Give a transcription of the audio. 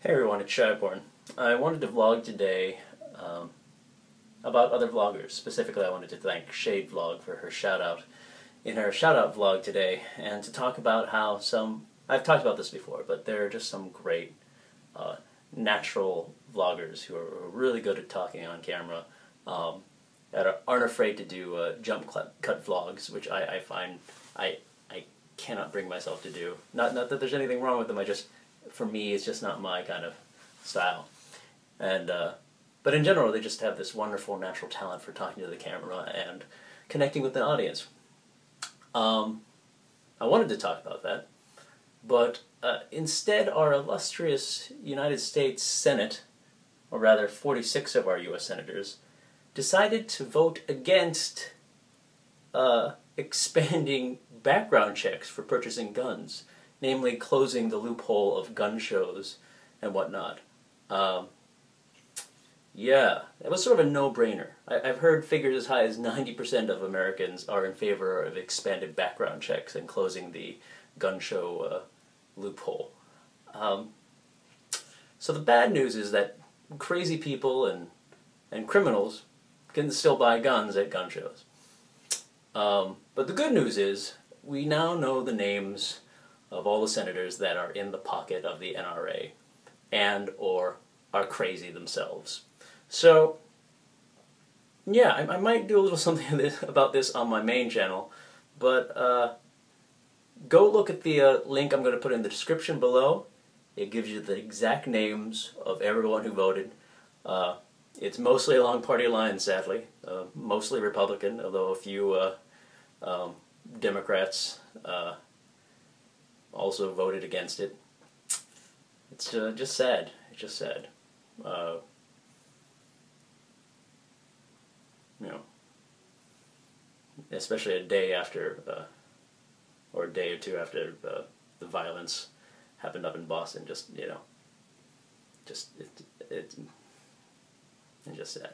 Hey everyone, it's Shyavlog. I wanted to vlog today about other vloggers. Specifically, I wanted to thank Shyavlog for her shout-out in her shout-out vlog today, and to talk about how I've talked about this before, but there are just some great natural vloggers who are really good at talking on camera, that aren't afraid to do jump cut vlogs, which I find I cannot bring myself to do. Not that there's anything wrong with them, for me, it's just not my kind of style. And but in general, they just have this wonderful natural talent for talking to the camera and connecting with the audience. I wanted to talk about that, but instead our illustrious United States Senate, or rather 46 of our U.S. senators, decided to vote against expanding background checks for purchasing guns, namely closing the loophole of gun shows and whatnot. Yeah, that was sort of a no-brainer. I've heard figures as high as 90% of Americans are in favor of expanded background checks and closing the gun show loophole. So the bad news is that crazy people and criminals can still buy guns at gun shows. But the good news is we now know the names of all the senators that are in the pocket of the NRA and or are crazy themselves. So, yeah, I might do a little something about this on my main channel, but go look at the link I'm going to put in the description below. It gives you the exact names of everyone who voted. It's mostly along party lines, sadly, mostly Republican, although a few Democrats also voted against it. It's just sad. It's just sad. You know, especially a day after, or a day or two after the violence happened up in Boston. Just, you know, it's just sad.